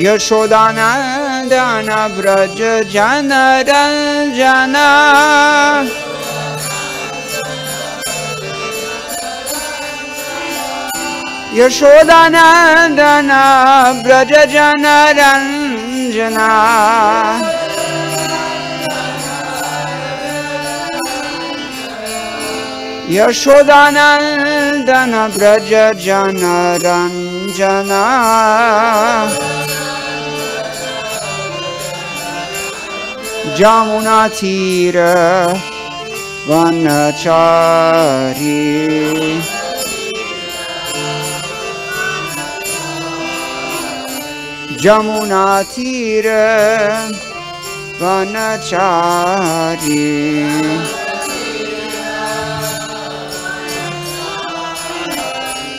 यशोदानंदन व्रज जन रंजन यशोदानंदन व्रज जन रंजन यशोदानंदन व्रज जन रंजन जमुना तीर वनचारी जमुना तीर वनचारी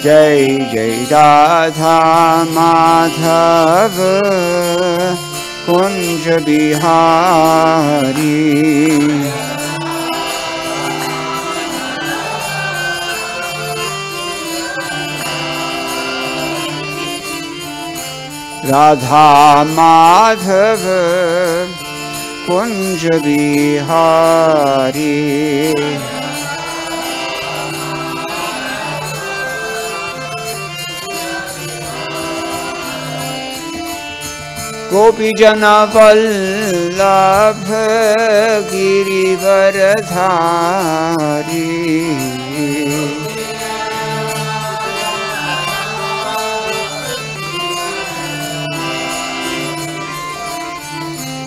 जय जय राधा माधव कुंज बिहारी राधा माधव कुंज बिहारी गोपी जन वल्लभ गिरिवरधारी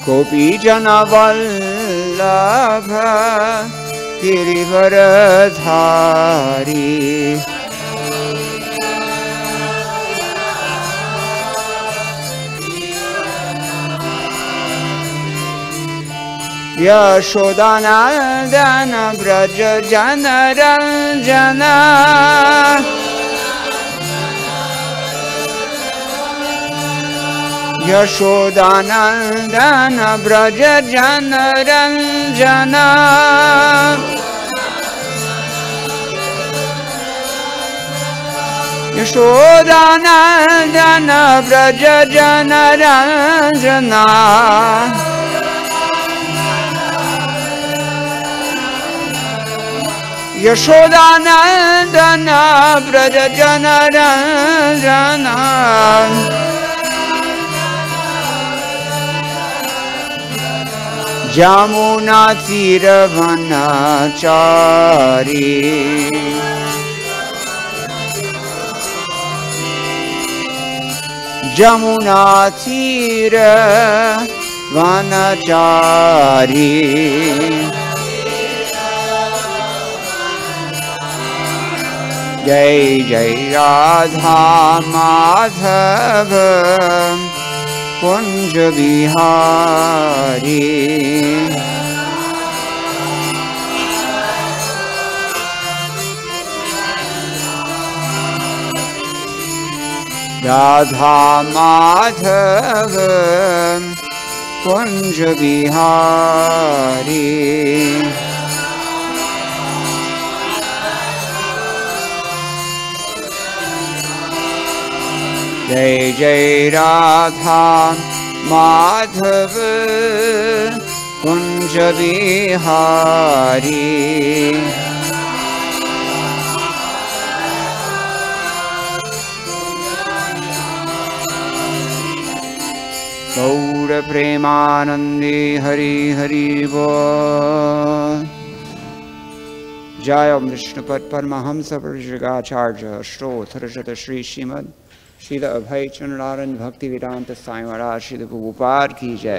गोपी जन वल्लभ गिरिवरधारी यशोदानंदन व्रज जन रंजन यशोदानंदन व्रज जन रंजन यशोदानंदन व्रज जन रंजन यशोदानंदन व्रज जन रंजन जमुना तीर वनचारी जमुना तीर वनचारी जय जय राधा माधव कुंज बिहारी राधा माधव कुंज बिहारी जय जय राधा माधव कुंज बिहारी गौर प्रेमानंदे हरि हरि बोल। जय विष्णुपद परमहंस परिव्राजकाचार्य अष्टोत्तरशत श्री श्रीमद श्रील अभय चंद्रानंद भक्ति वेदांत साईं महाराज श्री प्रभुपाद की जय।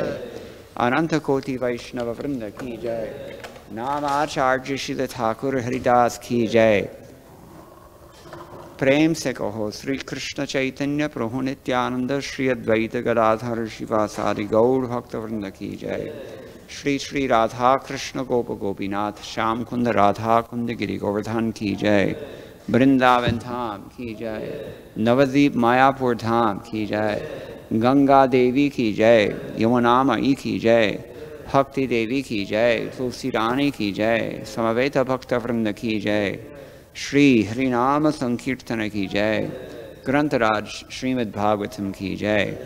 अनंत कोटि वैष्णव वृंद की जय। नाम आचार्य श्री ठाकुर हरिदास की जय। प्रेम से कहो श्री कृष्ण चैतन्य प्रभु नित्यानंद श्री अद्वैत गदाधर शिवासादि गौर भक्त वृंद की जय। श्री श्री राधा कृष्ण गोप गोपीनाथ श्याम कुंद राधा कुंद गिरि गोवर्धन की जय। वृंदावन धाम की जय। नवद्वीप मायापुर धाम की जय। गंगा देवी की जय। यमुना मई की जय। भक्ति देवी की जय। तुलसी रानी की जय। समवेत भक्त वृंद की जय। श्री हरिनाम संकीर्तन की जय। ग्रंथराज श्रीमद् भागवतम की जय।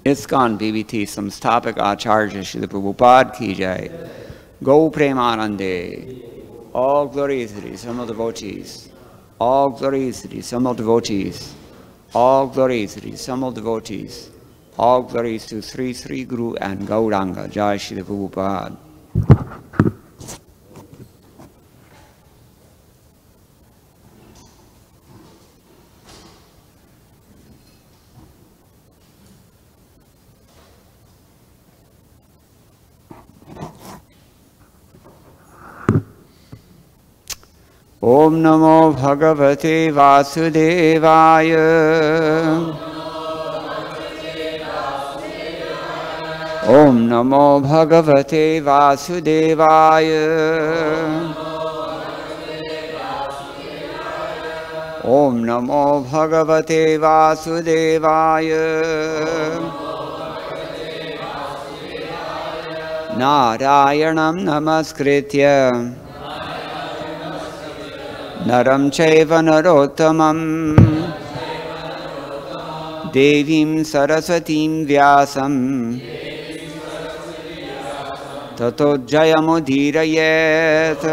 ISKCON PVT संस्थापक आचार्य श्री प्रभुपाद की जय. Go Premanande. All glories to the Simul devotees. All glories to the Simul devotees. All glories to the Simul devotees. All glories to Sri Sri Guru and Gauranga. Jai Shri Prabhupada. Om Namo Bhagavate Vasudevaya. Om Namo Bhagavate Vasudevaya. Om Namo Bhagavate Vasudevaya. Narayanam Namaskritya Naram Chaiva Narottamam Devim Saraswatim Vyasam Tato Jayamudirayet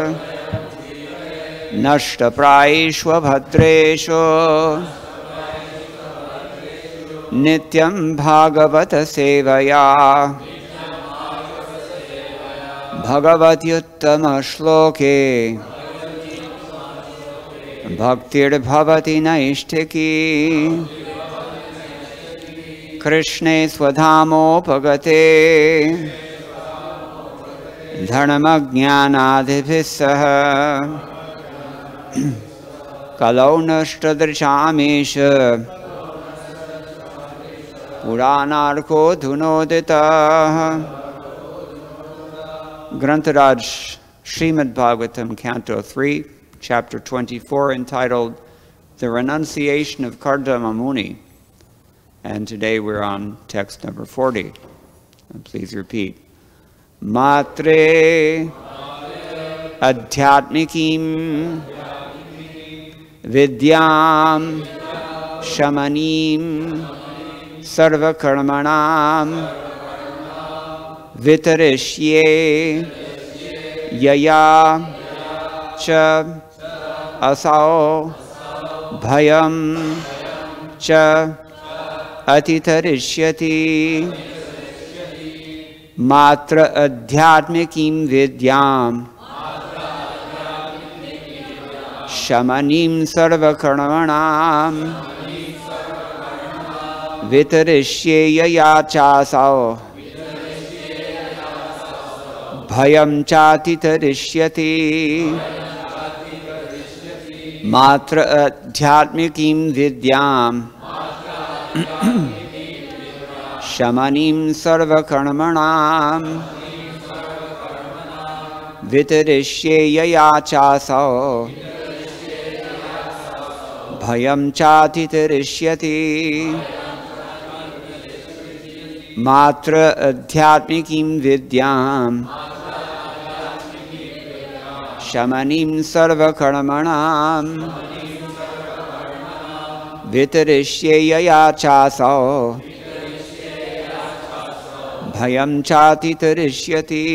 Nashta Praishwa Bhadresho Nityam Bhagavata Sevaya Bhagavati Uttama Shloke Bhaktir Bhavati Naishtiki Krishne Swadhamo Pagate Dharmajnanadibhisaha Kalau Nashtadrishamesha Puranarko Dhunodita. Grantaraj Srimad Bhagavatam Canto 3, Chapter 24, entitled The Renunciation of Kardama Muni. And today we're on text number 40. And please repeat. Mātre ādhyātmikīṁ vidyāṁ śamanīṁ sarva-karmaṇām vitariṣye yayā cha asau bhayam cha atitariṣyati mātra ādhyātmikīṁ vidyām śamanīṁ sarva-karmaṇām vitariṣye yayā cāsau bhayam cātitariṣyati mātra ādhyātmikīṁ vidyām śamanīṁ sarva-karmaṇām vitariṣye yayā cāsau bhayam cātitariṣyati mātra ādhyātmikīṁ vidyām śamanīṁ sarva-karmaṇām vitariṣye yayā cāsau bhayam cātitariṣyati.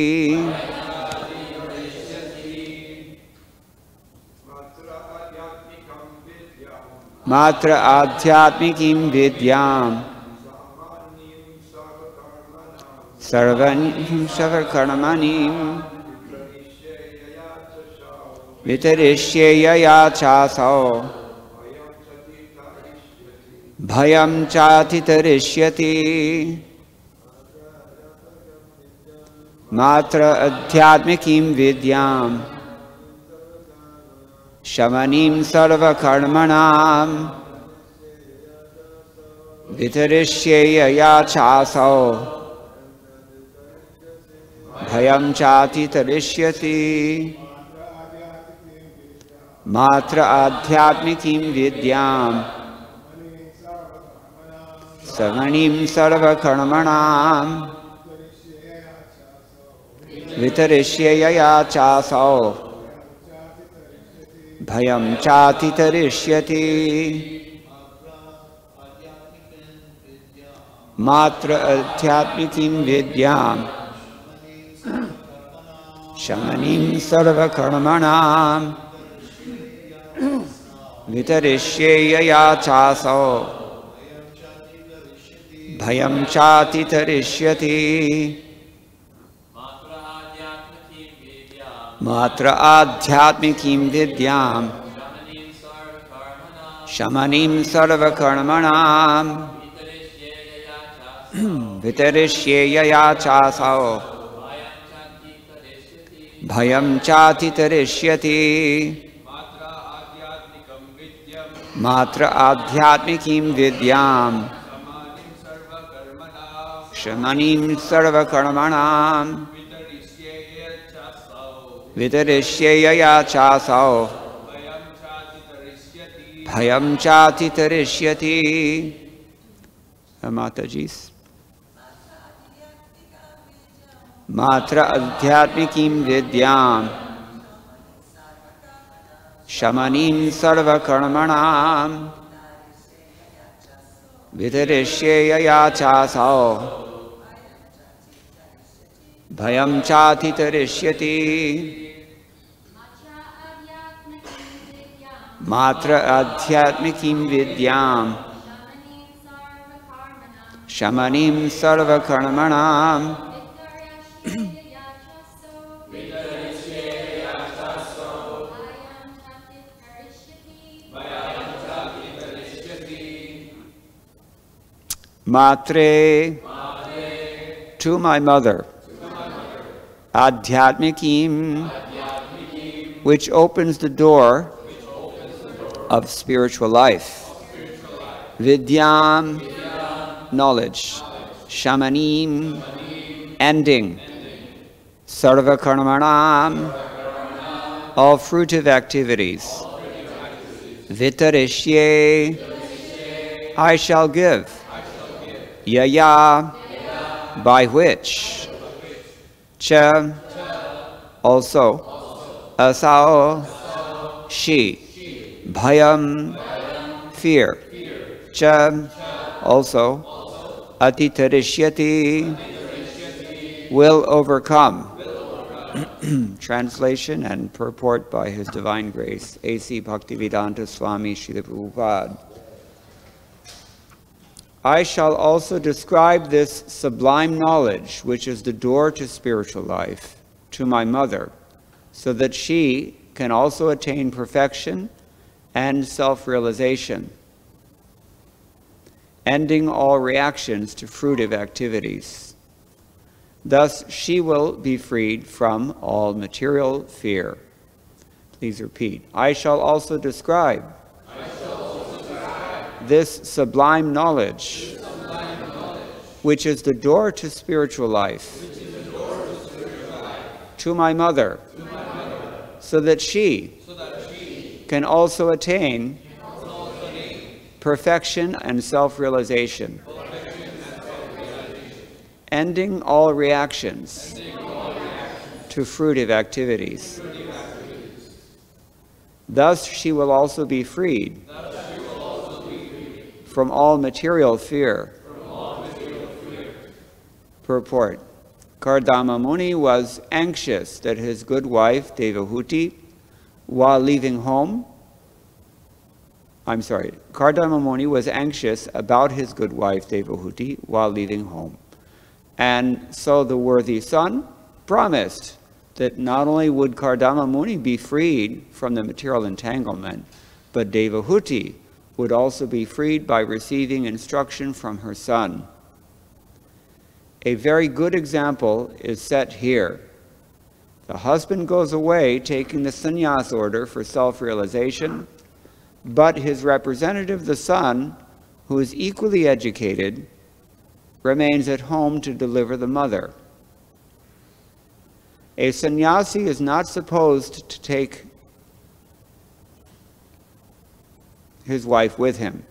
Mātra ādhyātmikīṁ vidyām sarva-karmaṇām vitariṣye yayā cāsau bhayam cātitariṣyati. Mātra ādhyātmikīṁ vidyām śamanīṁ sarva-karmaṇām vitariṣye yayā cāsau bhayam cātitariṣyati. Mātra ādhyātmikīṁ vidyām śamanīṁ sarva-karmaṇām vitariṣye yayā cāsau bhayam cātitariṣyati. mātra ādhyātmikīṁ vidyāṁ śamanīṁ sarva-karmaṇām vitariṣye yayā cāsau bhayam cātitariṣyati mātra ādhyātmikīṁ vidyāṁ śamanīṁ sarva-karmaṇām vitariṣye yayā cāsau bhayam cātitariṣyati mātra ādhyātmikīṁ vidyām śamanīṁ sarva-karmaṇām vitariṣye yayā cāsau bhayam cātitariṣyati. Mataji's. Mātra ādhyātmikīṁ vidyāṁ śamanīṁ sarva-karmaṇām vitariṣye yayā cāsau bhayam cātitariṣyati. Mātra ādhyātmikīṁ vidyāṁ śamanīṁ sarva-karmaṇām mātre, to my mother, ādhyātmikīṁ, which opens the door of spiritual life, vidyāṁ, knowledge, śamanīm, ending, sarva-karmaṇām, all fruitive activities, vitariṣye, I shall give, yayā, by which, cha, also, asau, she, bhayam, fear, cha, also, atitariṣyati, will overcome. Translation and purport by His Divine Grace, A.C. Bhaktivedanta Swami Srila Prabhupada. I shall also describe this sublime knowledge, which is the door to spiritual life, to my mother, so that she can also attain perfection and self-realization, ending all reactions to fruitive activities. Thus, she will be freed from all material fear. Please repeat. I shall also describe this sublime knowledge, which is the door to spiritual life, to my mother, so that she can also attain perfection and self-realization, ending all reactions to fruitive activities. Thus she will also be freed from all material fear. Purport. Kardama Muni was anxious that his good wife, Devahūti, while leaving home, Kardama Muni was anxious about his good wife, Devahūti, while leaving home. And so the worthy son promised that not only would Kardama Muni be freed from the material entanglement, but Devahūti would also be freed by receiving instruction from her son. A very good example is set here. The husband goes away taking the sannyāsa order for self-realization, but his representative, the son, who is equally educated, remains at home to deliver the mother. A sannyāsī is not supposed to take his wife with him.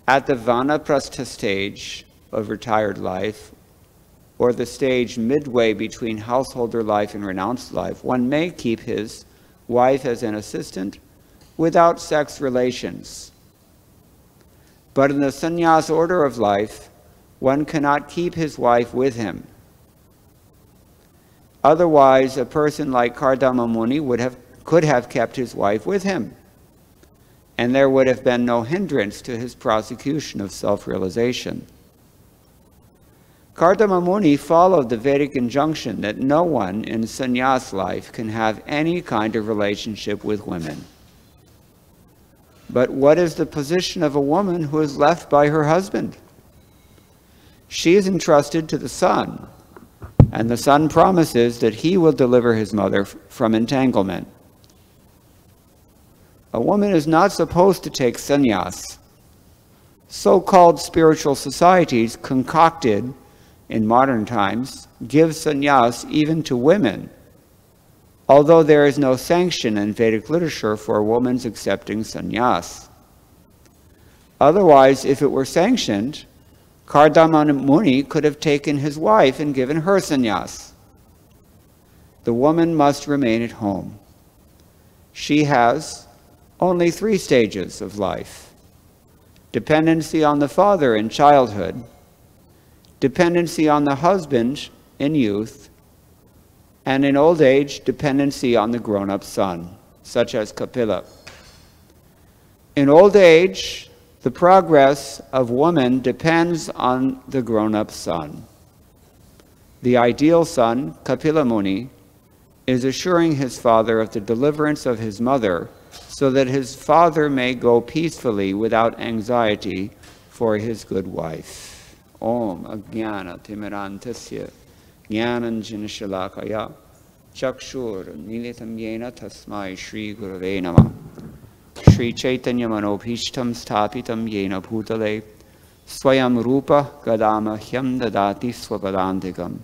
At the vānaprastha stage of retired life, or the stage midway between householder life and renounced life, one may keep his wife as an assistant without sex relations. But in the sannyāsa order of life, one cannot keep his wife with him. Otherwise, a person like Kardama Muni could have kept his wife with him, and there would have been no hindrance to his prosecution of self-realization. Kardama Muni followed the Vedic injunction that no one in sannyas life can have any kind of relationship with women. But what is the position of a woman who is left by her husband? She is entrusted to the son, and the son promises that he will deliver his mother from entanglement. A woman is not supposed to take sannyas. So-called spiritual societies concocted in modern times give sannyas even to women, although there is no sanction in Vedic literature for a woman's accepting sannyas. Otherwise, if it were sanctioned, Kardama Muni could have taken his wife and given her sannyas. The woman must remain at home. She has only 3 stages of life: dependency on the father in childhood, dependency on the husband in youth, and in old age, dependency on the grown-up son, such as Kapila. In old age, the progress of woman depends on the grown-up son. The ideal son, Kapila Muni, is assuring his father of the deliverance of his mother so that his father may go peacefully without anxiety for his good wife. Om Ajnana Timirantasya Jnananjana Shalakaya Chakshur Militam Yena Tasmai Shri Gurave Namah. Shri Chaitanya Manobhishtam Sthapitam Yena Bhutale Swayam Rupa Gadama Hyam Dadati Swapadantikam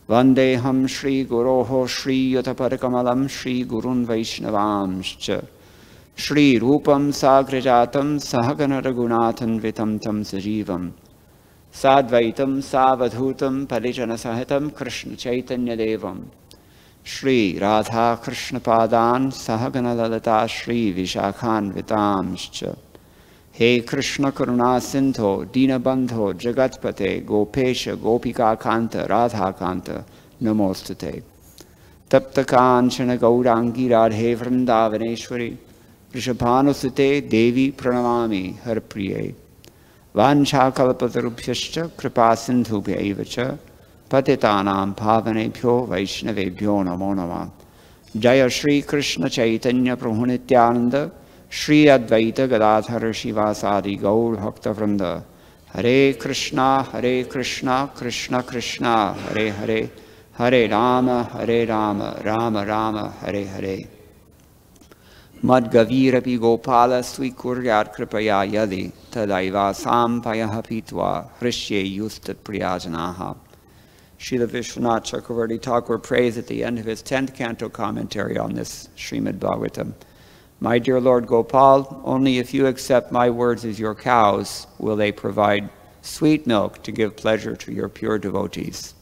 Vandeham Shri Guroho Shri Yataparakamalam Shri Gurun Vaishnavamscha Shri Rupam Sagrajatam Sahagana Raghunathan Vitam Tam Sajivam Sadvaitam Savadhutam Parijana Sahitam Krishna Chaitanya Devam Shri Radha Krishna Padan Sahagana Lalata Shri Vishakhan Vitamscha. He Krishna Karuna Sindho Dinabandho Jagatpate Gopesha Gopika Kanta Radha Kanta Namostate Tapta Kanchana Gaurangi Radhe Vrindavaneshwari Rishabhanusate Devi Pranamami Harpriye Vanchakalpatarubhyascha Kripa Sindhubhyaevacha Patitanam Pavanebhyo Vaishnavebhyo Namo Namah. Jaya Shri Krishna Chaitanya Prabhu Nityananda Shri Advaita Gadadhara Shivasadi Gaur Bhakta Vrinda. Hare Krishna Krishna Krishna Hare Hare Hare Rama Rama Rama Hare Hare. Madgavirapi Gopala Swikuryat Kripaya Yadi Tadaiva Sampaya Pitva Hrishye Yustat Priyajanaha. Srila Vishwanath Chakravarti Thakur prays at the end of his 10th canto commentary on this Srimad Bhagavatam. My dear Lord Gopal, only if you accept my words as your cows will they provide sweet milk to give pleasure to your pure devotees.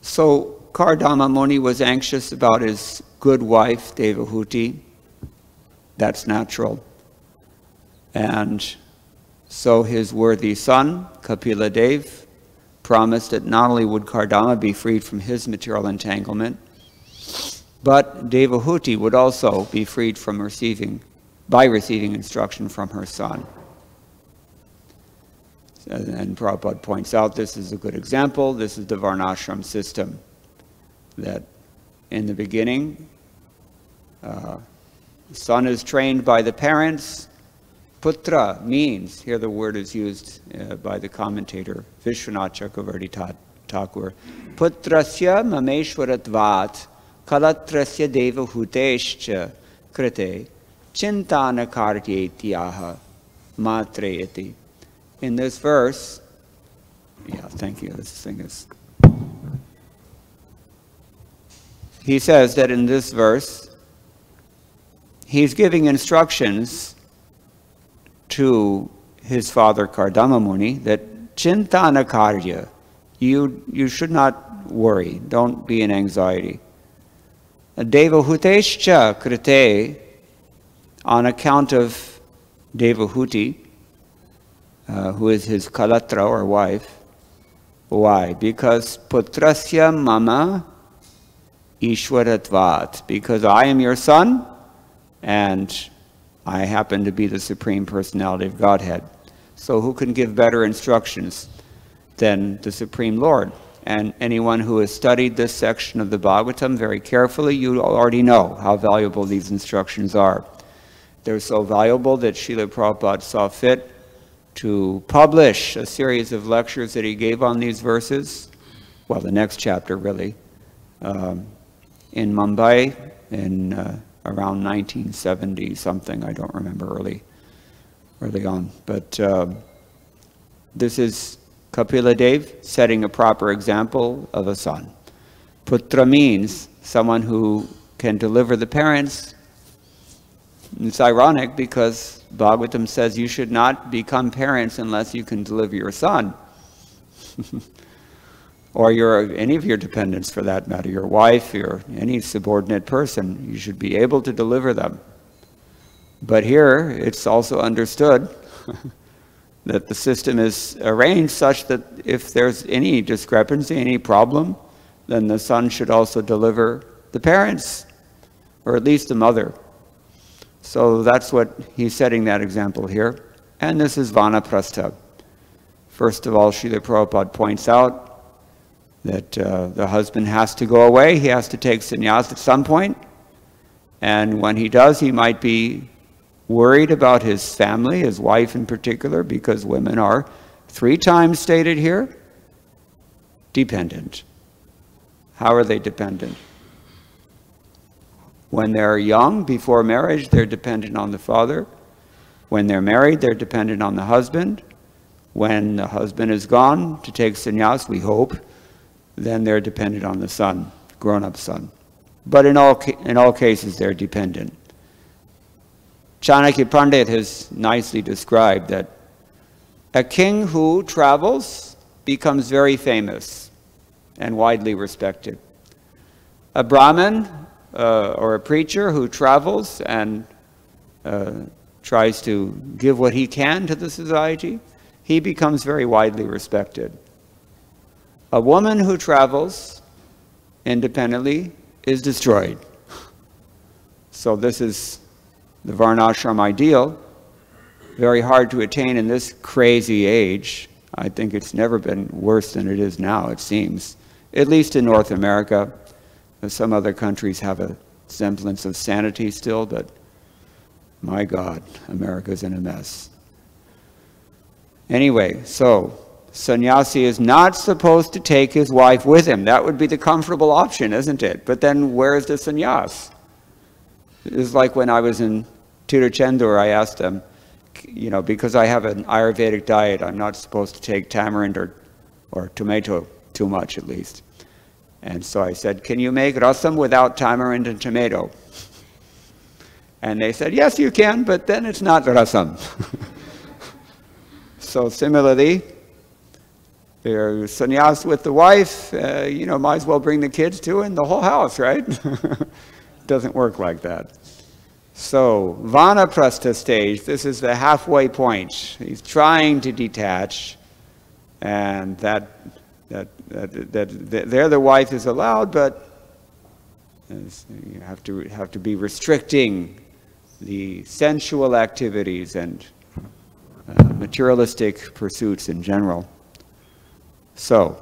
So Kardama Muni was anxious about his good wife, Devahūti. That's natural. And so his worthy son, Kapila Dev, promised that not only would Kardama be freed from his material entanglement, but Devahūti would also be freed from receiving instruction from her son. And Prabhupada points out this is a good example. This is the varnashram system, that in the beginning, the son is trained by the parents. Putra means, here the word is used by the commentator, Vishwanath Chakravarti Thakur, Putrasya mameshwaratvat kalatrasya devahutescha krite chintana kartyetyaha mātre. In this verse, thank you, this thing is... He says that in this verse, he's giving instructions to his father Kardama Muni that chintana karya, you should not worry, don't be in anxiety. Devahutescha krite, on account of Devahūti, who is his kalatra or wife. Why? Because putrasya mama ishwaratvat. Because I am your son, and I happen to be the Supreme Personality of Godhead. So who can give better instructions than the Supreme Lord? And anyone who has studied this section of the Bhagavatam very carefully, you already know how valuable these instructions are. They're so valuable that Srila Prabhupada saw fit to publish a series of lectures that he gave on these verses, well, the next chapter really, in Mumbai in around 1970 something, I don't remember early on. But this is Kapila Dev setting a proper example of a son. Putra means someone who can deliver the parents. It's ironic because Bhagavatam says you should not become parents unless you can deliver your son. Or any of your dependents for that matter, your wife, any subordinate person, you should be able to deliver them. But here it's also understood that the system is arranged such that if there's any discrepancy, any problem, then the son should also deliver the parents, or at least the mother. So that's what he's setting that example here. And this is vānaprastha. First of all, Srila Prabhupada points out that the husband has to go away. He has to take sannyāsa at some point. And when he does, he might be worried about his family, his wife in particular, because women are 3 times stated here, dependent. How are they dependent? When they're young, before marriage, they're dependent on the father. When they're married, they're dependent on the husband. When the husband is gone to take sannyas, we hope, then they're dependent on the son, grown-up son. But in all cases, they're dependent. Chanakya Pandit has nicely described that a king who travels becomes very famous and widely respected. A Brahmin or a preacher who travels and tries to give what he can to the society, he becomes very widely respected. A woman who travels independently is destroyed. So this is the varnashram ideal, very hard to attain in this crazy age. I think it's never been worse than it is now, it seems. At least in North America. Some other countries have a semblance of sanity still, but my God, America's in a mess. Anyway, so sannyāsī is not supposed to take his wife with him. That would be the comfortable option, isn't it? But then where's the sannyas? It's like when I was in Tiruchendur, I asked them, because I have an Ayurvedic diet, I'm not supposed to take tamarind or tomato too much at least. And so I said, can you make rasam without tamarind and tomato? And they said, yes, you can, but then it's not rasam. So similarly, there's sannyas with the wife, might as well bring the kids too and the whole house, right? Doesn't work like that. So, vānaprastha stage, this is the halfway point. He's trying to detach, and there the wife is allowed, but you have to be restricting the sensual activities and materialistic pursuits in general. So,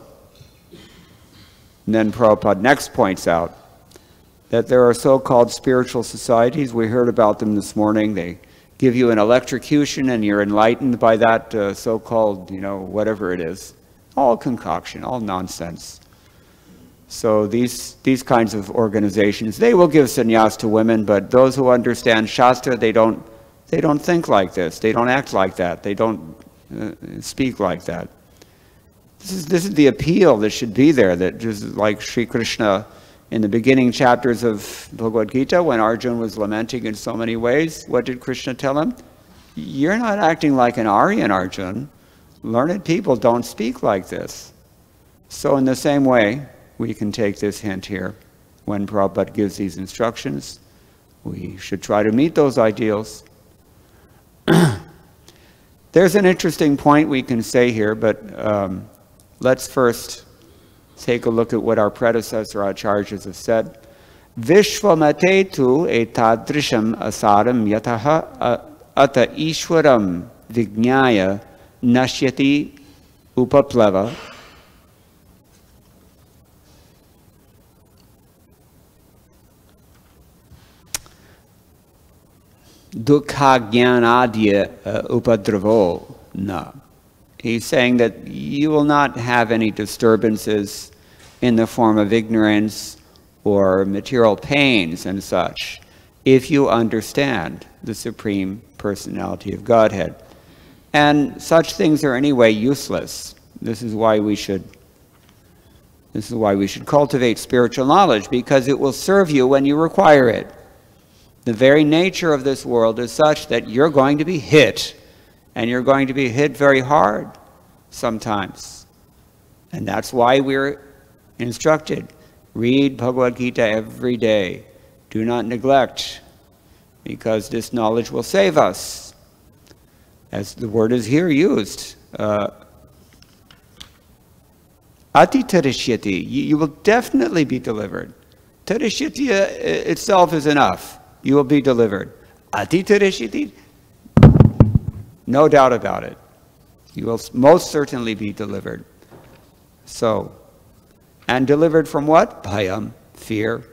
and then Prabhupada next points out that there are so-called spiritual societies. We heard about them this morning. They give you an electrocution and you're enlightened by that so-called, whatever it is. All concoction, all nonsense. So these kinds of organizations, they will give sannyas to women, but those who understand Shastra, they don't think like this. They don't act like that. They don't speak like that. This is the appeal that should be there, that just like Sri Krishna in the beginning chapters of Bhagavad Gita, when Arjuna was lamenting in so many ways, what did Krishna tell him? You're not acting like an Aryan, Arjuna. Learned people don't speak like this. So in the same way, we can take this hint here. When Prabhupada gives these instructions, we should try to meet those ideals. There's an interesting point we can say here, but let's first take a look at what our predecessor acharyas have said. Vishvamate tu etadrisham asaram yataha ata ishwaram vigyāya nashyati upaplava dukkha jnanadya upadravo na. He's saying that you will not have any disturbances in the form of ignorance or material pains and such if you understand the Supreme Personality of Godhead. And such things are anyway useless. This is why we should cultivate spiritual knowledge, because it will serve you when you require it. The very nature of this world is such that you're going to be hit, and you're going to be hit very hard sometimes. And that's why we're instructed, read Bhagavad Gita every day. Do not neglect, because this knowledge will save us. As the word is here used, atitariṣyati, you will definitely be delivered. Tariṣyati itself is enough. You will be delivered. Atitariṣyati, no doubt about it. You will most certainly be delivered. So, and delivered from what? Bhayam, fear.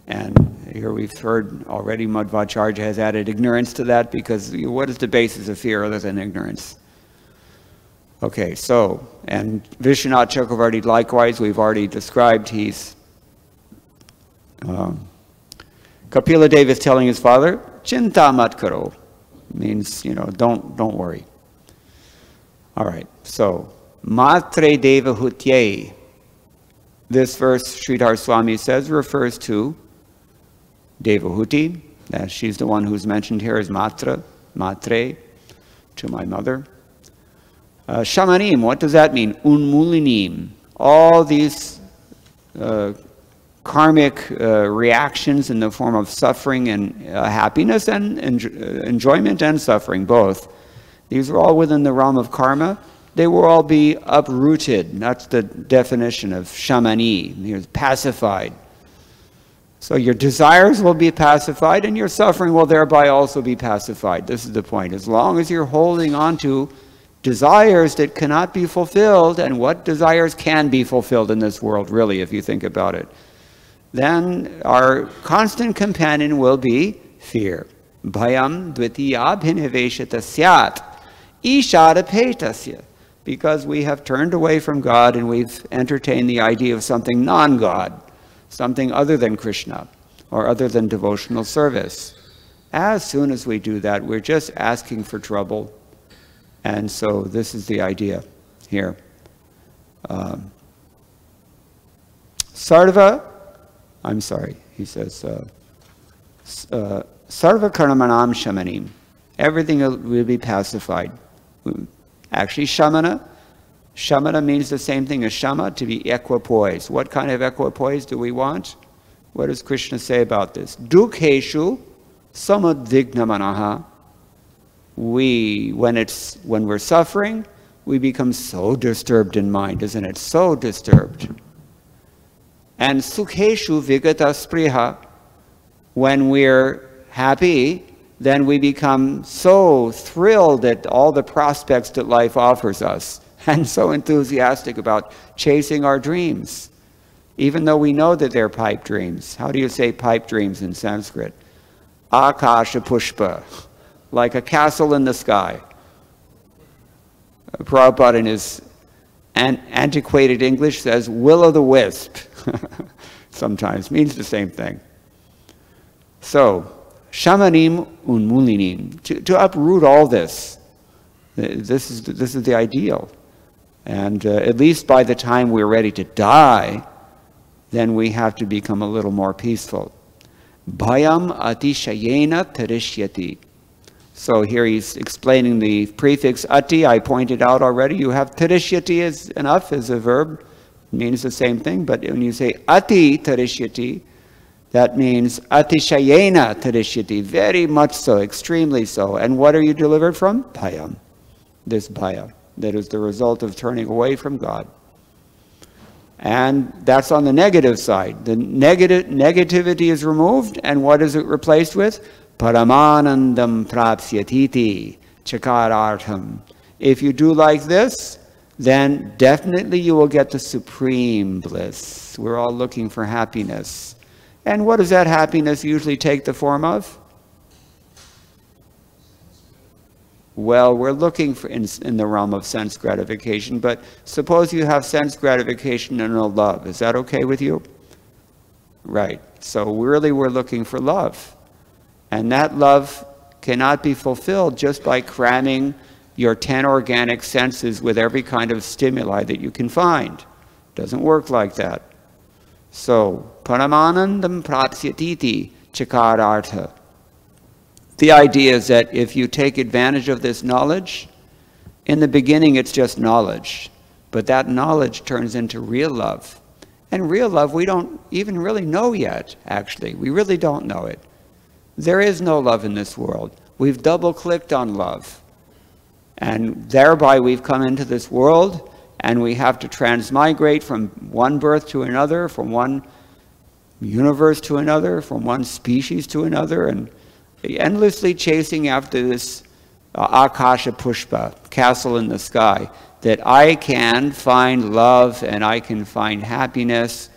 And here we've heard already Madhvacharya has added ignorance to that, because what is the basis of fear other than ignorance? Okay, so, and Vishwanath Chakravarti likewise, we've already described, he's Kapila Dev is telling his father, Chinta mat karo, means, don't worry. All right, so, mātre Devahūti. This verse, Sridhar Swami says, refers to Devahūti. She's the one who's mentioned here as mātra, mātre, to my mother. Śamanīm, what does that mean? Unmulinim. All these karmic reactions in the form of suffering and happiness and enjoyment and suffering, both. These are all within the realm of karma. They will all be uprooted. That's the definition of śamanīṁ. You're pacified. So your desires will be pacified, and your suffering will thereby also be pacified. This is the point. As long as you're holding on to desires that cannot be fulfilled, and what desires can be fulfilled in this world, really, if you think about it, then our constant companion will be fear. Bhayam dvitiya bhiniveshata syat ishadapetasya. Because we have turned away from God and we've entertained the idea of something non-God, something other than Krishna, or other than devotional service. As soon as we do that, we're just asking for trouble. And so this is the idea here. He says, sarva-karmaṇām śamanīm. Everything will be pacified. Actually, shamana means the same thing as shama, to be equipoised. What kind of equipoise do we want? What does Krishna say about this? Dukkeshu samadvignamanaha. When we're suffering, we become so disturbed in mind, isn't it? So disturbed. And sukheshu vigata spriha. When we're happy, then we become so thrilled at all the prospects that life offers us, and so enthusiastic about chasing our dreams, even though we know that they're pipe dreams. How do you say pipe dreams in Sanskrit? Akasha pushpa, like a castle in the sky. Prabhupada in his antiquated English says will-o'-the-wisp. Sometimes means the same thing. So, śamanīṁ unmulinim, to uproot all this. This is the ideal. And at least by the time we're ready to die, then we have to become a little more peaceful. Bhayam atishayena tariṣyati. So here he's explaining the prefix ati. I pointed out already. You have tariṣyati is enough as a verb. It means the same thing. But when you say atitariṣyati, that means atishayena tariṣyati, very much so, extremely so. And what are you delivered from? Bhayam. this bhaya, that is the result of turning away from God. And that's on the negative side. The negativity is removed, and what is it replaced with? Paramanandam prapsyatiti chakarartham. If you do like this, then definitely you will get the supreme bliss. We're all looking for happiness. And what does that happiness usually take the form of? Well, we're looking for in the realm of sense gratification, but suppose you have sense gratification and no love. Is that okay with you? Right. So really we're looking for love. And that love cannot be fulfilled just by cramming your 10 organic senses with every kind of stimuli that you can find. Doesn't work like that. So, paramanandam prapsyatiti chakarartha. The idea is that if you take advantage of this knowledge, in the beginning it's just knowledge, but that knowledge turns into real love. And real love we don't even really know yet, actually. We really don't know it. There is no love in this world. We've double-clicked on love. And thereby we've come into this world, and we have to transmigrate from one birth to another, from one universe to another, from one species to another, and endlessly chasing after this akasha pushpa, castle in the sky, that I can find love and I can find happiness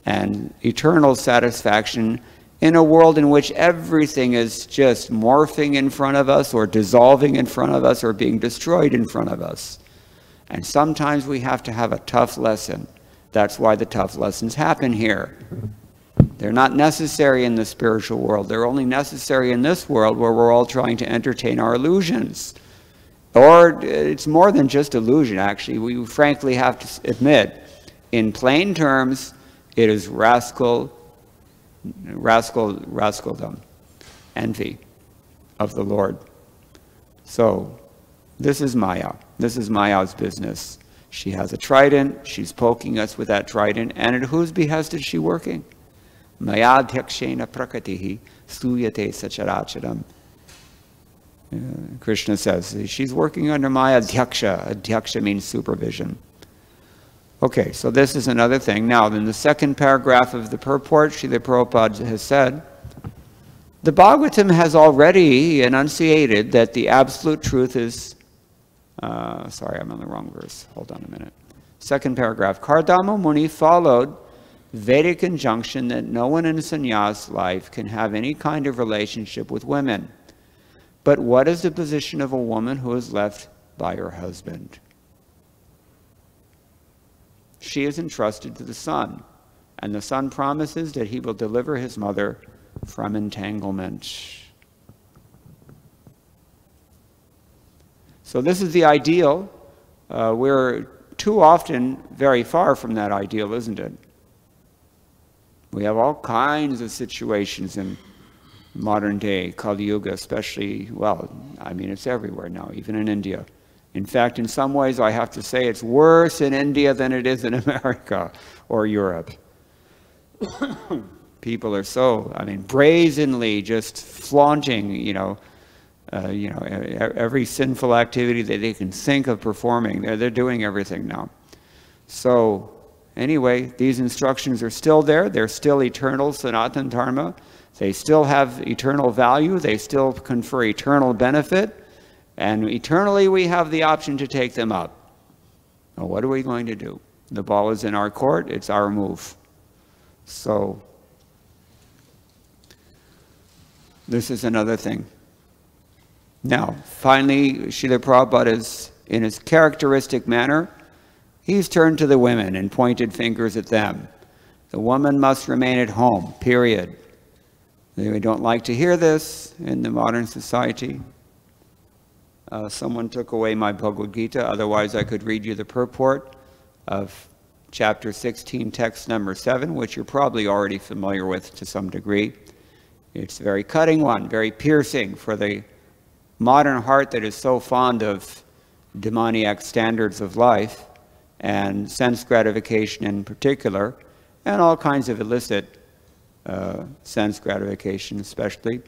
and eternal satisfaction in a world in which everything is just morphing in front of us or dissolving in front of us or being destroyed in front of us. And sometimes we have to have a tough lesson. That's why the tough lessons happen here. They're not necessary in the spiritual world. They're only necessary in this world where we're all trying to entertain our illusions. Or it's more than just illusion, actually. We frankly have to admit, in plain terms, it is rascaldom, envy of the Lord. So this is Maya. This is Maya's business. She has a trident. She's poking us with that trident. And at whose behest is she working? Mayādhyakṣena prakatihi stūyate sacharacharam. Krishna says, she's working under my adhyaksha. Adhyaksha means supervision. Okay, so this is another thing. Now, in the second paragraph of the purport, Srila Prabhupada has said, the Bhagavatam has already enunciated that the absolute truth is, sorry, I'm on the wrong verse. Hold on a minute. Second paragraph. Kardama Muni followed Vedic injunction that no one in sannyas life can have any kind of relationship with women. But what is the position of a woman who is left by her husband? She is entrusted to the son, and the son promises that he will deliver his mother from entanglement. So this is the ideal. We're too often very far from that ideal, isn't it? We have all kinds of situations in modern day Kali Yuga, especially, well, I mean, it's everywhere now, even in India. In fact, in some ways, I have to say it's worse in India than it is in America or Europe. People are so, I mean, brazenly just flaunting, every sinful activity that they can think of performing. They're doing everything now. So, anyway, these instructions are still there. They're still eternal Sanatana Dharma. They still have eternal value. They still confer eternal benefit. And eternally we have the option to take them up. Now, what are we going to do? The ball is in our court. It's our move. So, this is another thing. Now, finally, Srila Prabhupada is, in his characteristic manner, he's turned to the women and pointed fingers at them. The woman must remain at home, period. They don't like to hear this in the modern society. Someone took away my Bhagavad Gita, otherwise I could read you the purport of chapter 16, text number 7, which you're probably already familiar with to some degree. It's a very cutting one, very piercing for the modern heart that is so fond of demoniac standards of life and sense gratification in particular, and all kinds of illicit sense gratification especially.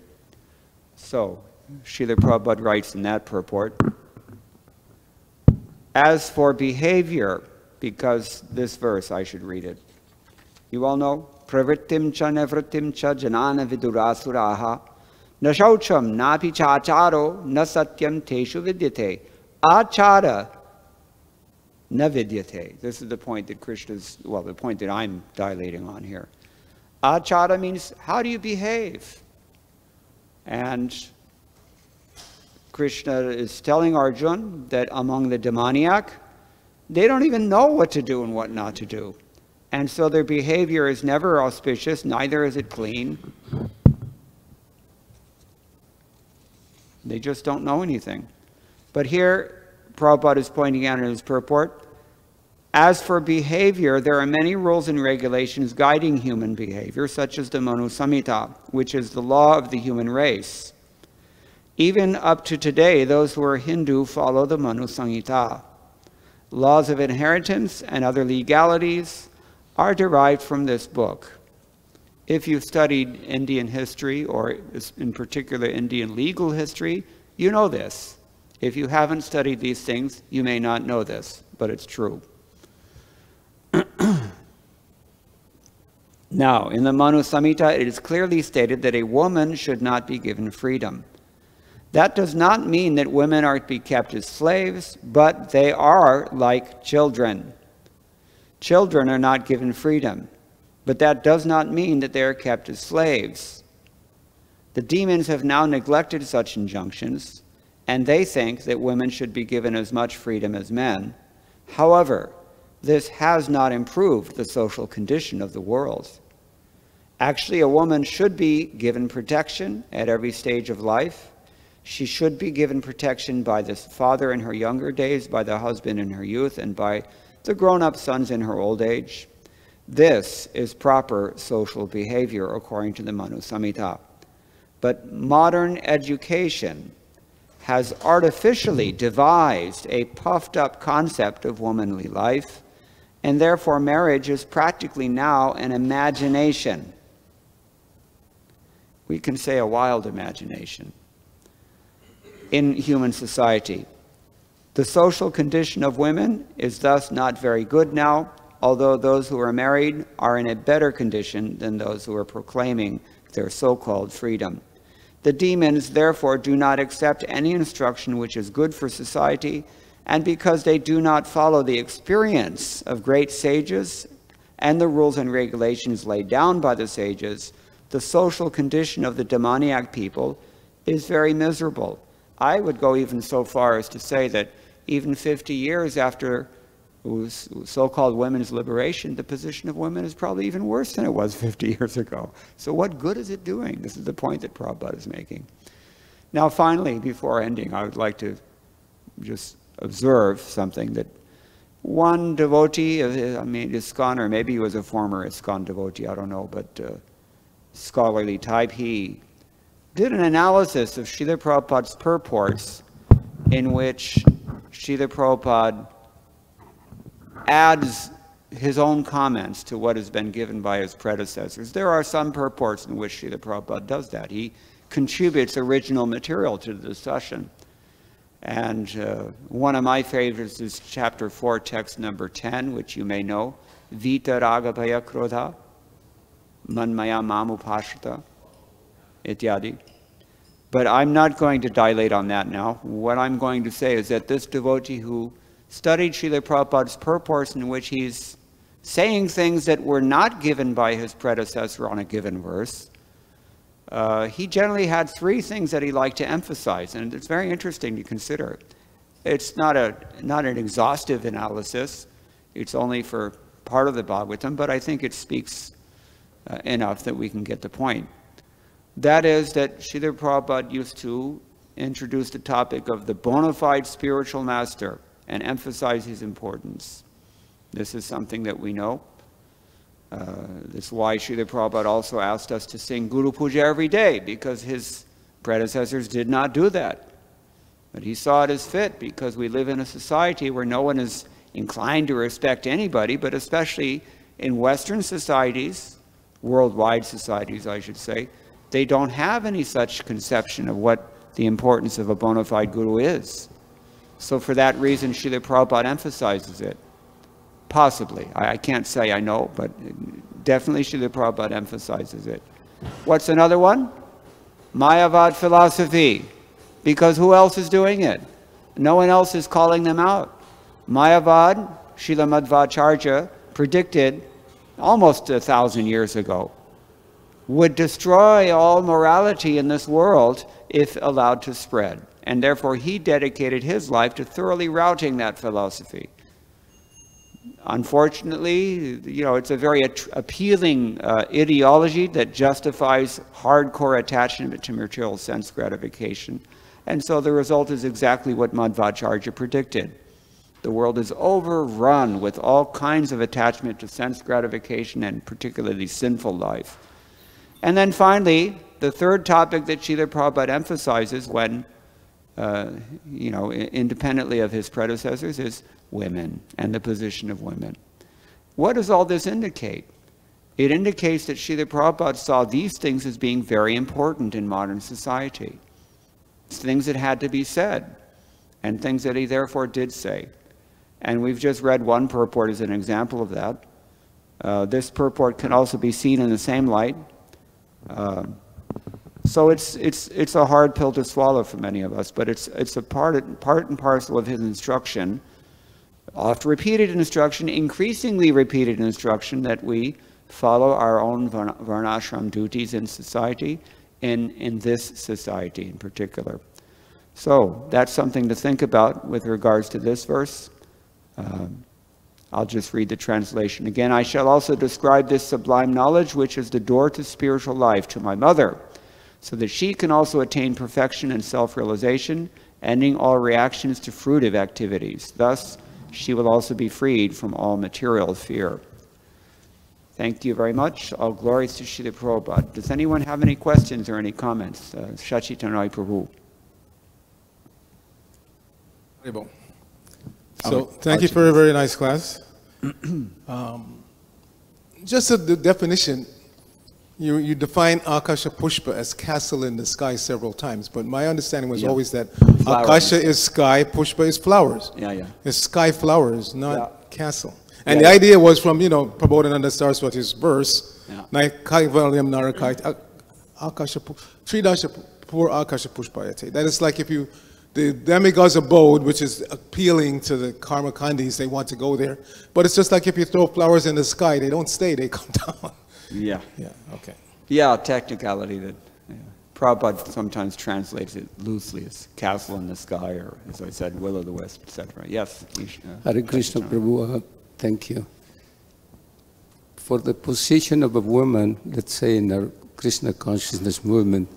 So, Srila Prabhupada writes in that purport, As for behavior, because this verse, I should read it. You all know, pravrittim cha navrittim cha janana vidurasuraha na shaucham napi chacharo na satyam teshu vidyate achara na vidyate. This is the point that Krishna's, well, the point that I'm dilating on here. Achara means, how do you behave? And Krishna is telling Arjuna that among the demoniac, they don't even know what to do and what not to do. And so their behavior is never auspicious, neither is it clean. They just don't know anything. But here, Prabhupada is pointing out in his purport, as for behavior, there are many rules and regulations guiding human behavior, such as the Manu Samhita, which is the law of the human race. Even up to today, those who are Hindu follow the Manu Samhita. Laws of inheritance and other legalities are derived from this book. If you've studied Indian history, or in particular Indian legal history, you know this. If you haven't studied these things, you may not know this, but it's true. Now, in the Manu Samhita, it is clearly stated that a woman should not be given freedom. That does not mean that women are to be kept as slaves, but they are like children. Children are not given freedom, but that does not mean that they are kept as slaves. The demons have now neglected such injunctions, and they think that women should be given as much freedom as men. However, this has not improved the social condition of the world. Actually, a woman should be given protection at every stage of life. She should be given protection by the father in her younger days, by the husband in her youth, and by the grown-up sons in her old age. This is proper social behavior according to the Manu Samhita. But modern education has artificially devised a puffed-up concept of womanly life, and therefore marriage is practically now an imagination. We can say a wild imagination in human society. The social condition of women is thus not very good now, although those who are married are in a better condition than those who are proclaiming their so-called freedom. The demons, therefore, do not accept any instruction which is good for society, and because they do not follow the experience of great sages and the rules and regulations laid down by the sages, the social condition of the demoniac people is very miserable. I would go even so far as to say that even 50 years after so-called women's liberation, the position of women is probably even worse than it was 50 years ago. So what good is it doing? This is the point that Prabhupada is making. Now finally, before ending, I would like to just observe something that one devotee, I mean ISKCON, or maybe he was a former ISKCON devotee, I don't know, but scholarly type, he did an analysis of Srila Prabhupada's purports in which Srila Prabhupada adds his own comments to what has been given by his predecessors. There are some purports in which Srila Prabhupada does that. He contributes original material to the discussion. And one of my favorites is chapter 4, text number 10, which you may know, Vita raga bhaya krodha, manmaya mamupashrita, ityadi. But I'm not going to dilate on that now. What I'm going to say is that this devotee who studied Srila Prabhupada's purports in which he's saying things that were not given by his predecessor on a given verse, he generally had three things that he liked to emphasize, and it's very interesting to consider. It's not an exhaustive analysis. It's only for part of the Bhagavatam, but I think it speaks enough that we can get the point. That is that Srila Prabhupada used to introduce the topic of the bona fide spiritual master and emphasize his importance. This is something that we know. That's why Srila Prabhupada also asked us to sing Guru Puja every day, because his predecessors did not do that. But he saw it as fit, because we live in a society where no one is inclined to respect anybody, but especially in Western societies, worldwide societies I should say, they don't have any such conception of what the importance of a bona fide guru is. So for that reason, Srila Prabhupada emphasizes it. Possibly. I can't say I know, but definitely Srila Prabhupada emphasizes it. What's another one? Mayavad philosophy. Because who else is doing it? No one else is calling them out. Mayavad, Srila Madhvacharya predicted almost 1,000 years ago, would destroy all morality in this world if allowed to spread. And therefore he dedicated his life to thoroughly routing that philosophy. Unfortunately, you know, it's a very appealing ideology that justifies hardcore attachment to material sense gratification. And so the result is exactly what Madhvacharya predicted. The world is overrun with all kinds of attachment to sense gratification and particularly sinful life. And then finally, the third topic that Srila Prabhupada emphasizes when, you know, independently of his predecessors is women and the position of women. What does all this indicate? It indicates that Srila Prabhupada saw these things as being very important in modern society. It's things that had to be said and things that he therefore did say. And we've just read one purport as an example of that. This purport can also be seen in the same light. So it's a hard pill to swallow for many of us, but it's a part and parcel of his instruction, oft repeated instruction, increasingly repeated instruction, that we follow our own varnashram duties in society, in this society in particular. So that's something to think about with regards to this verse. I'll just read the translation again. I shall also describe this sublime knowledge, which is the door to spiritual life, to my mother, so that she can also attain perfection and self-realization, ending all reactions to fruitive activities. Thus, she will also be freed from all material fear. Thank you very much. All glories to Srila Prabhupada. Does anyone have any questions or any comments? Shachitanoy Prabhu. So, thank you for a very nice class. Just the definition, you define Akasha Pushpa as castle in the sky several times, but my understanding was always that Akasha is sky, Pushpa is flowers. It's sky flowers, not castle. And the idea was from, you know, Prabodhananda Saraswati's verse, Naikaivalyam Narakai, Akasha, Tridasha Pur Akasha Pushpayate. That is like if you, the demigod's abode, which is appealing to the karma kandis, they want to go there. But it's just like if you throw flowers in the sky, they don't stay, they come down. Yeah. Yeah, okay. Yeah, technicality that Prabhupada sometimes translates it loosely as castle in the sky, or as I said, will of the wisp, etc. Yes. Hare Krishna Prabhu, thank you. For the position of a woman, let's say in our Krishna consciousness movement,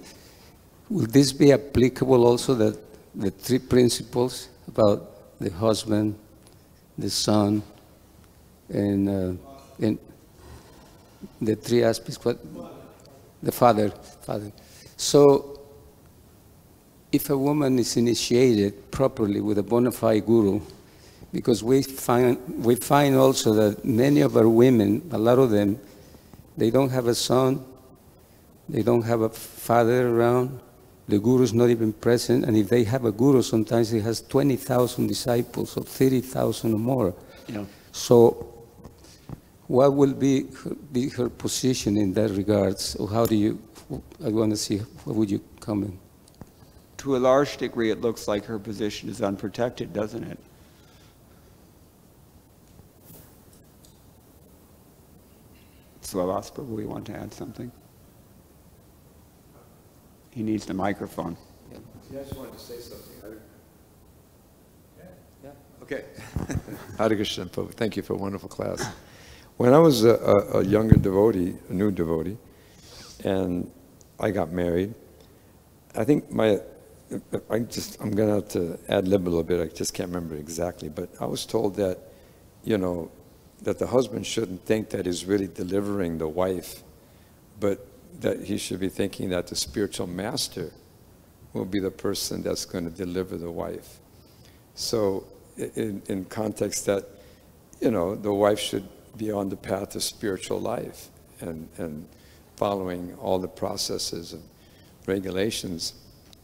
will this be applicable also, that the three principles about the husband, the son, and the three aspects, what the father. So, if a woman is initiated properly with a bona fide guru, because we find also that many of our women, a lot of them, they don't have a son, they don't have a father around, the guru is not even present, and if they have a guru, sometimes he has 20,000 disciples or 30,000 or more. Yeah. So, what will be her position in that regards? Or how do you, I want to see, what would you comment? To a large degree, it looks like her position is unprotected, doesn't it? Swavas Prabhu, we want to add something? He needs the microphone. Yeah, I just wanted to say something. Okay. Hare Krishna Prabhu, thank you for a wonderful class. When I was a younger devotee, a new devotee, and I got married, I think I'm going to have to ad-lib a little bit, I just can't remember exactly, but I was told that, you know, that the husband shouldn't think that he's really delivering the wife, but that he should be thinking that the spiritual master will be the person that's going to deliver the wife. So in context that, you know, the wife should be on the path of spiritual life and following all the processes and regulations.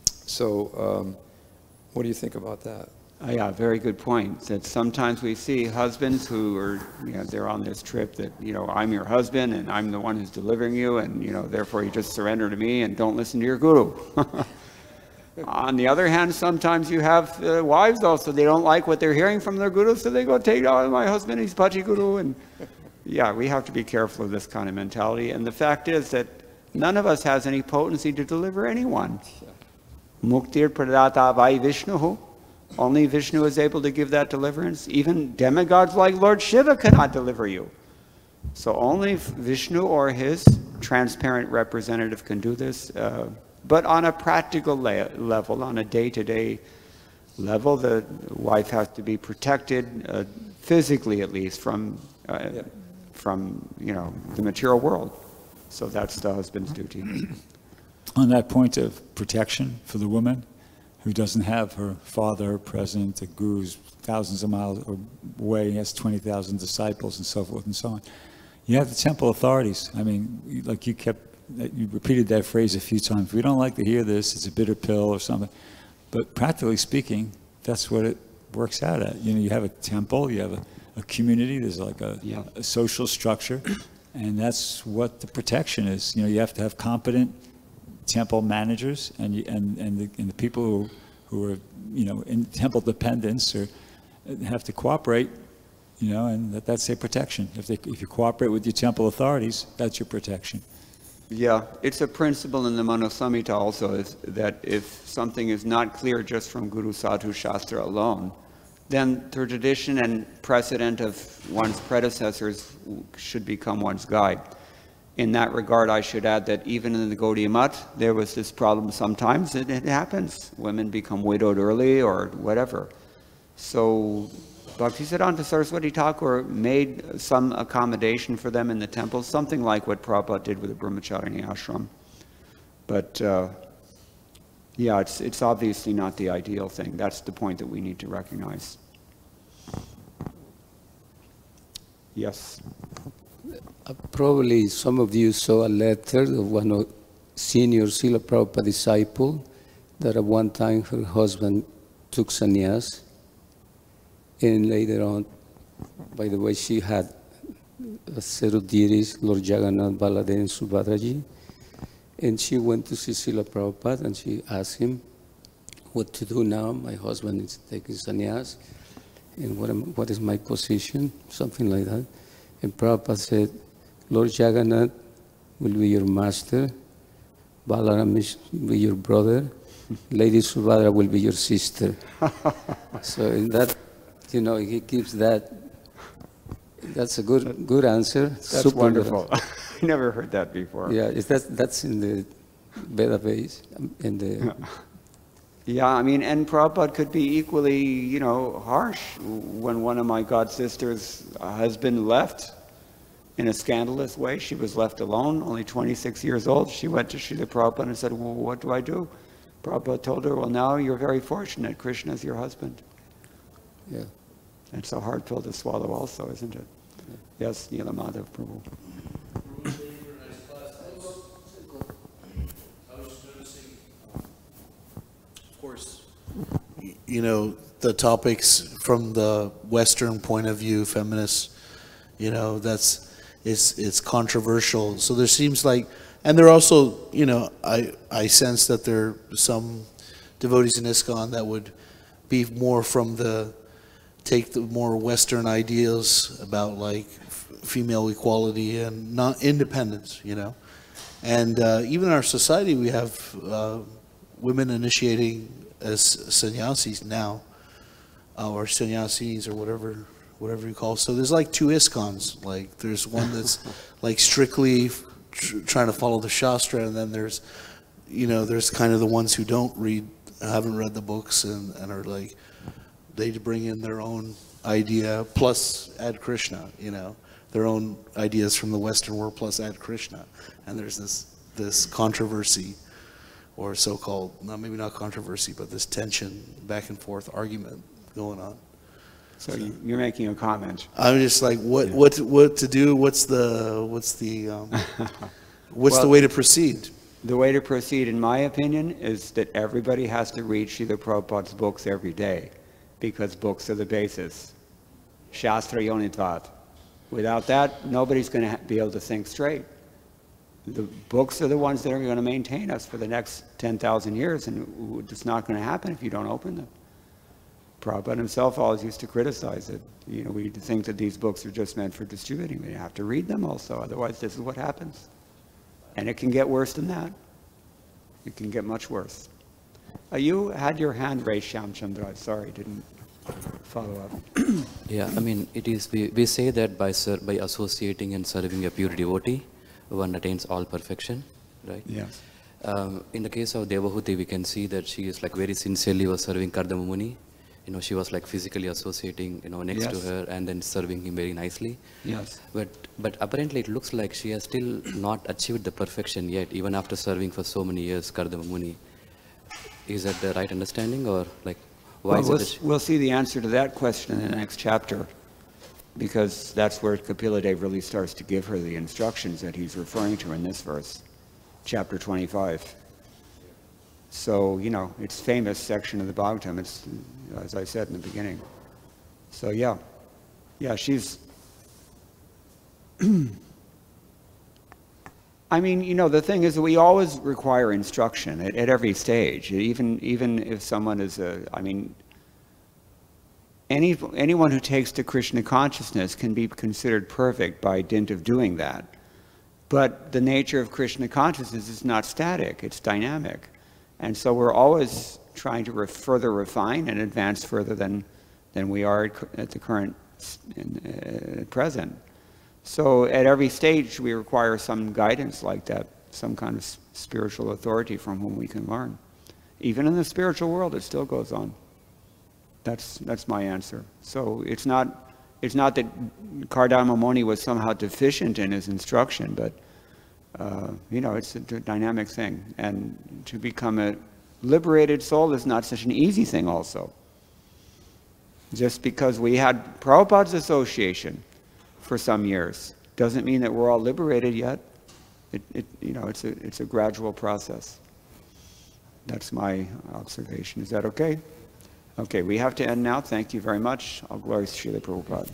So what do you think about that? Yeah, very good point. That sometimes we see husbands who are, they're on this trip that, I'm your husband and I'm the one who's delivering you, and, therefore you just surrender to me and don't listen to your guru. On the other hand, sometimes you have wives also, they don't like what they're hearing from their guru, so they go take out my husband, he's Pachi Guru. And yeah, we have to be careful of this kind of mentality. And the fact is that none of us has any potency to deliver anyone. Muktir pradata vai Vishnuhu. Only Vishnu is able to give that deliverance. Even demigods like Lord Shiva cannot deliver you. So only Vishnu or his transparent representative can do this. But on a practical level, on a day-to-day level, the wife has to be protected, physically at least, from the material world. So that's the husband's duty. On that point of protection for the woman who doesn't have her father present, the guru's thousands of miles away, he has 20,000 disciples and so forth and so on. You have the temple authorities. I mean, like you repeated that phrase a few times. We don't like to hear this, it's a bitter pill or something. But practically speaking, that's what it works out at. You have a temple, you have a community, there's like a social structure, and that's what the protection is. You have to have competent temple managers and the people who are in temple dependence or have to cooperate, and that's their protection. If you cooperate with your temple authorities, that's your protection. Yeah, it's a principle in the Mano Samhita also, is that if something is not clear just from Guru Sadhu Shastra alone, then the tradition and precedent of one's predecessors should become one's guide. In that regard, I should add that even in the Gaudiya Math, there was this problem sometimes, and it happens. Women become widowed early or whatever. So Bhaktisiddhanta Saraswati Thakur made some accommodation for them in the temple, something like what Prabhupada did with the Brahmacharini ashram. But yeah, it's obviously not the ideal thing. That's the point that we need to recognize. Yes? Probably some of you saw a letter of one of senior Srila Prabhupada disciple that at one time her husband took sannyas. And later on, by the way, she had a set of deities, Lord Jagannath, Baladev, and Subhadraji. And she went to see Srila Prabhupada and she asked him, what to do now? My husband is taking sannyas. And what is my position? Something like that. And Prabhupada said, Lord Jagannath will be your master, Balaram will be your brother, Lady Subhadra will be your sister. So in that, he gives that. That's a good answer. That's super wonderful. I never heard that before. Yeah, that's in the Veda base. Yeah, I mean, and Prabhupada could be equally, harsh. When one of my god sisters' husband left in a scandalous way, she was left alone, only 26 years old. She went to Srila Prabhupada and said, well, what do I do? Prabhupada told her, well, now you're very fortunate. Krishna is your husband. Yeah. It's a hard pill to swallow also, isn't it? Yeah. Yes, Nilamada Prabhu. Of course, the topics from the Western point of view, feminists, it's controversial. So there seems like, and there also, I sense that there are some devotees in ISKCON that would be more take the more Western ideas about like female equality and not independence, And even in our society, we have women initiating as sannyāsīs now, or sannyāsīs, or whatever you call it. So there's like two ISKCONs. Like there's one that's like strictly trying to follow the Shastra, and then there's kind of the ones who haven't read the books and are like, they bring in their own idea plus add Krishna, their own ideas from the Western world plus add Krishna. And there's this controversy, or so-called, maybe not controversy, but this tension, back and forth argument going on. So you're making a comment. I'm just like, what to do? What's the way to proceed? The way to proceed, in my opinion, is that everybody has to read Srila Prabhupada's books every day. because books are the basis. Shastra yonitvat. Without that, nobody's going to be able to think straight. The books are the ones that are going to maintain us for the next 10,000 years, and it's not going to happen if you don't open them. Prabhupada himself always used to criticize it. You know, we think that these books are just meant for distributing. We have to read them also, otherwise this is what happens. And it can get worse than that. It can get much worse. You had your hand raised, Shyamchandra. Sorry, didn't follow up. Yeah, I mean, it is, we say that by associating and serving a pure devotee, one attains all perfection, right? Yes. In the case of Devahūti, we can see that she is like very sincerely was serving Kardama Muni. You know, she was like physically associating, you know, next to her and then serving him very nicely. Yes. But apparently it looks like she has still not achieved the perfection yet, even after serving for so many years Kardama Muni. Is that the right understanding, or like why is it? We'll see the answer to that question in the next chapter, because that's where Kapila Dev really starts to give her the instructions that he's referring to in this verse, chapter 25. So, you know, it's famous section of the Bhagavatam. It's, as I said in the beginning. So, yeah. Yeah, she's... I mean, you know, the thing is that we always require instruction at every stage. Even if someone is I mean, anyone who takes to Krishna consciousness can be considered perfect by dint of doing that. But the nature of Krishna consciousness is not static, it's dynamic. And so we're always trying to further refine and advance further than we are at the current present. So at every stage we require some guidance like that, some kind of spiritual authority from whom we can learn. Even in the spiritual world, it still goes on. That's my answer. So it's not that Kardama Muni was somehow deficient in his instruction, but you know, it's a dynamic thing. And to become a liberated soul is not such an easy thing also. Just because we had Prabhupada's association for some years doesn't mean that we're all liberated yet. You know, it's a gradual process. That's my observation. Is that okay? Okay, we have to end now. Thank you very much. All glories to Srila Prabhupada.